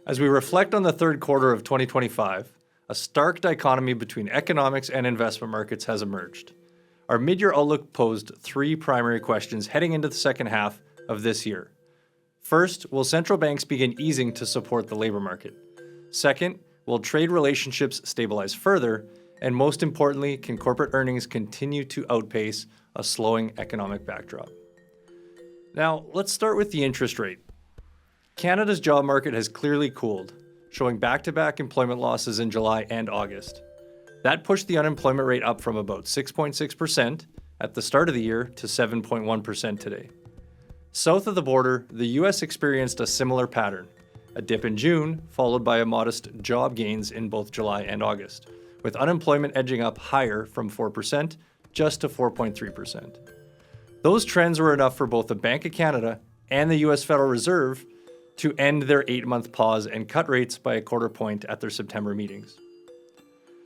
As we reflect on the third quarter of 2025, a stark dichotomy between economics and investment markets has emerged. Our mid-year outlook posed three primary questions heading into the second half of this year. First, will central banks begin easing to support the labor market? Second, will trade relationships stabilize further? And most importantly, can corporate earnings continue to outpace a slowing economic backdrop? Now, let's start with the interest rate. Canada's job market has clearly cooled, showing back-to-back employment losses in July and August. That pushed the unemployment rate up from about 6.6% at the start of the year to 7.1% today. South of the border, the US experienced a similar pattern, a dip in June, followed by a modest job gains in both July and August, with unemployment edging up higher from 4% just to 4.3%. Those trends were enough for both the Bank of Canada and the US Federal Reserve to end their 8-month pause and cut rates by a quarter point at their September meetings.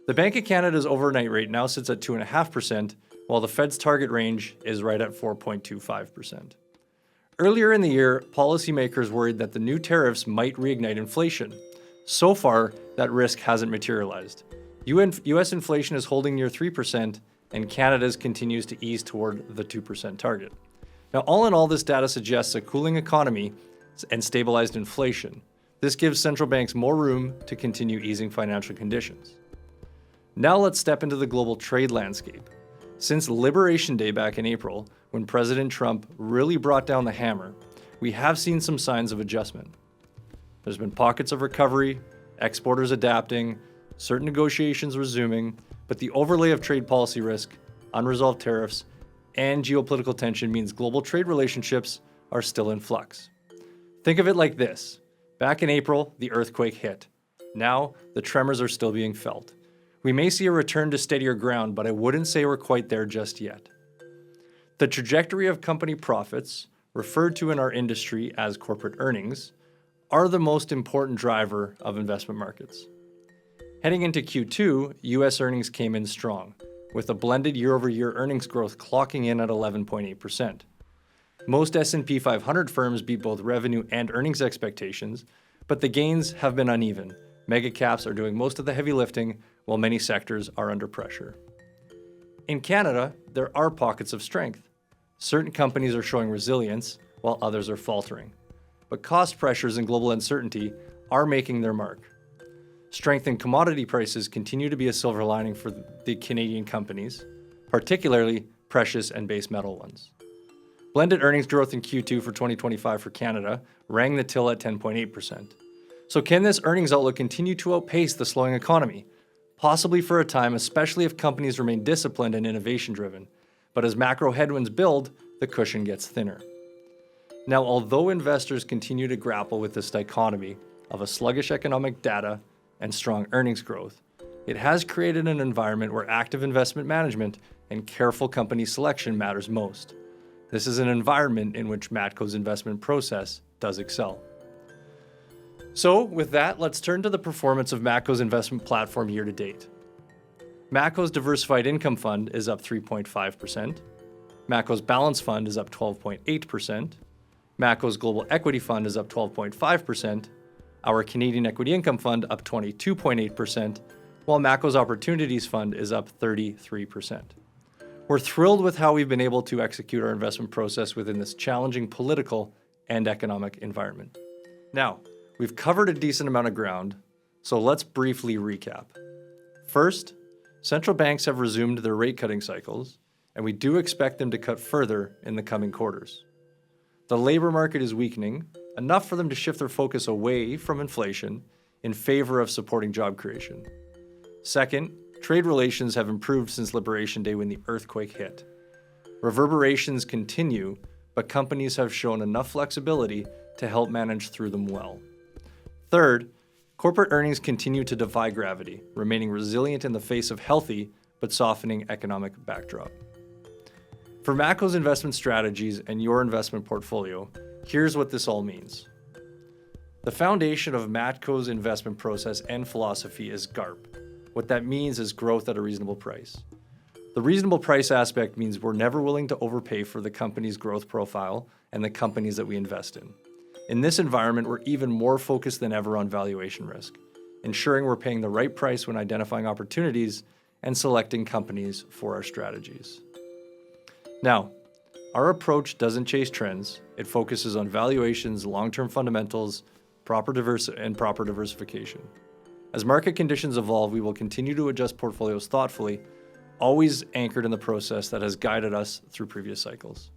The Bank of Canada's overnight rate now sits at 2.5%, while the Fed's target range is right at 4.25%. Earlier in the year, policymakers worried that the new tariffs might reignite inflation. So far, that risk hasn't materialized. US inflation is holding near 3%, and Canada's continues to ease toward the 2% target. Now, all in all, this data suggests a cooling economy and stabilized inflation. This gives central banks more room to continue easing financial conditions. Now let's step into the global trade landscape. Since Liberation Day back in April, when President Trump really brought down the hammer, we have seen some signs of adjustment. There's been pockets of recovery, exporters adapting, certain negotiations resuming, but the overlay of trade policy risk, unresolved tariffs, and geopolitical tension means global trade relationships are still in flux. Think of it like this. Back in April, the earthquake hit. Now, the tremors are still being felt. We may see a return to steadier ground, but I wouldn't say we're quite there just yet. The trajectory of company profits, referred to in our industry as corporate earnings, are the most important driver of investment markets. Heading into Q2, US earnings came in strong, with a blended year-over-year earnings growth clocking in at 11.8%. Most S&P 500 firms beat both revenue and earnings expectations, but the gains have been uneven. Mega caps are doing most of the heavy lifting, while many sectors are under pressure. In Canada, there are pockets of strength. Certain companies are showing resilience, while others are faltering. But cost pressures and global uncertainty are making their mark. Strength in commodity prices continue to be a silver lining for the Canadian companies, particularly precious and base metal ones. Blended earnings growth in Q2 for 2025 for Canada rang the till at 10.8%. So can this earnings outlook continue to outpace the slowing economy? Possibly for a time, especially if companies remain disciplined and innovation-driven. But as macro headwinds build, the cushion gets thinner. Now, although investors continue to grapple with this dichotomy of a sluggish economic data and strong earnings growth, it has created an environment where active investment management and careful company selection matters most. This is an environment in which Matco's investment process does excel. So with that, let's turn to the performance of Matco's investment platform year to date. Matco's Diversified Income Fund is up 3.5%. Matco's Balanced Fund is up 12.8%. Matco's Global Equity Fund is up 12.5%. Our Canadian Equity Income Fund up 22.8%, while Matco's Opportunities Fund is up 33%. We're thrilled with how we've been able to execute our investment process within this challenging political and economic environment. Now, we've covered a decent amount of ground, so let's briefly recap. First, central banks have resumed their rate cutting cycles, and we do expect them to cut further in the coming quarters. The labor market is weakening, enough for them to shift their focus away from inflation in favor of supporting job creation. Second, trade relations have improved since Liberation Day when the earthquake hit. Reverberations continue, but companies have shown enough flexibility to help manage through them well. Third, corporate earnings continue to defy gravity, remaining resilient in the face of healthy but softening economic backdrop. For Matco's investment strategies and your investment portfolio, here's what this all means. The foundation of Matco's investment process and philosophy is GARP. What that means is growth at a reasonable price. The reasonable price aspect means we're never willing to overpay for the company's growth profile and the companies that we invest in. In this environment, we're even more focused than ever on valuation risk, ensuring we're paying the right price when identifying opportunities and selecting companies for our strategies. Now, our approach doesn't chase trends. It focuses on valuations, long-term fundamentals, proper diversification. As market conditions evolve, we will continue to adjust portfolios thoughtfully, always anchored in the process that has guided us through previous cycles.